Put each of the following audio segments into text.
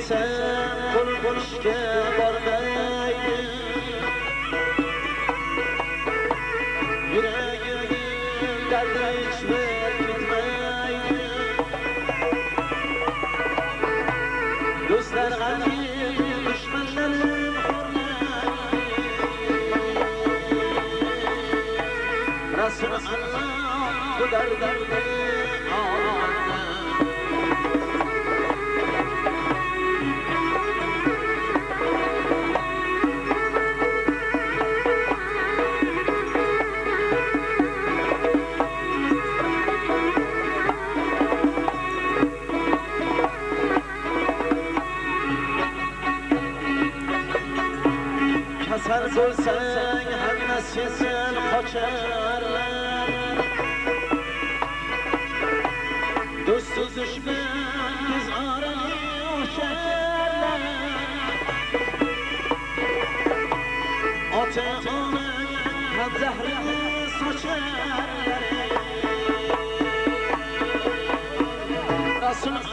desem kul buluşke barmaydı. Yüreğim derdi içmek bitmeydi. Dostlar gani düşmanlarım horlaydı. Resulullah bu derdimi aldı. Kasar bo'lsang hammasi sen qocharlar. Do'stsiz dushman tez orani o'sharlar. Ota-ona ham zahrini socharlar. Rasululloh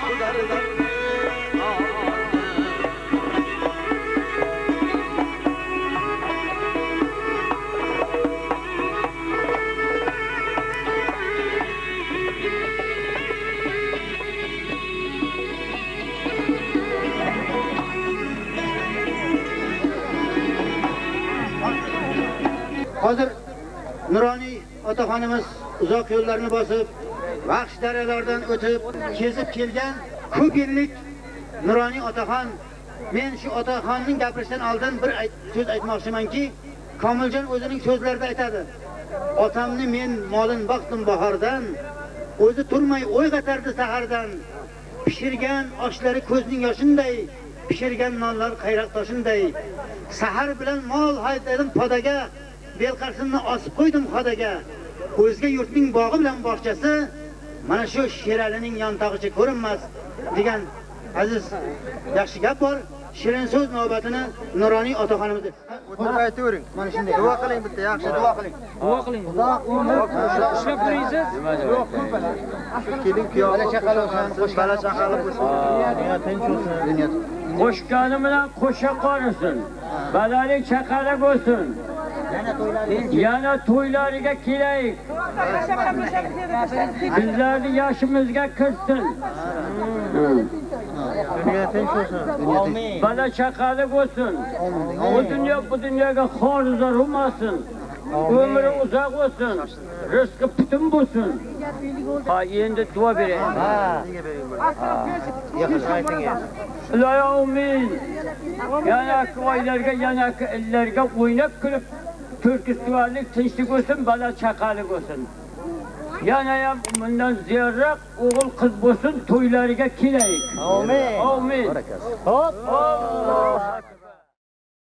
bu dardimni Hozir Nuroniy otaxonimiz uzoq yo'llarni bosib, vahsh daralardan o'tib, kezib kelgan ko'p yillik Nuroniy otaxon. Men shu otaxonning gapirishdan oldin bir so'z aytmoqchimanki, Komiljon o'zining so'zlarida aytadi. Otamni men molin baxtim bahordan, o'zi turmay o'yg'atardi sahardan. Pishirgan oshlari ko'zning yoshinday, pishirgan nonlar qayroq toshinday. Sahar bilan mol haydadim podaga, belqarsimni osib qo'ydim xodaga. O'zga yurtning bog'i bilan bog'chasi mana shu Sheralining yontog'icha ko'rinmas degan aziz yaxshi gap bor. Shirin so'z navbatini Nuroniy otaxonimiz. Qo'yib aytavering. Mana shunday. Duo qiling bitta, yaxshi duo qiling. Duo qiling. Ishlab turaysiz? Yo'q, ko'palar. Kelin kuyov, bola chaqali bo'lsin, bola chaqali bo'lsin. Dunyo tinch bo'lsin. Dunyo. Qo'shgani bilan qo'sha qorisin. Balali chaqali bo'lsin. Yana to'ylariga kelayik. Bizlarni yoshimizga kirsin. Dunyo tinch bo'lsin. Amin. Bala chaqali bo'lsin. Bu dunyoga xor-zor bo'lmasin. Ömrü uzoq bo'lsin. Rizqi butun bo'lsin. Ha, endi duo beraylik. Yaxshi aytingiz. Ilohi amin. Yana oylarga, yana illarga o'ynab kulib Türkistonlik tinchlik bo'lsin, bala chaqali bo'lsin. Yana ham bundan ziyodroq o'g'il qiz bo'lsin, to'ylariga kelayik. Amin. Amin. Barakaz. Hop. Alloh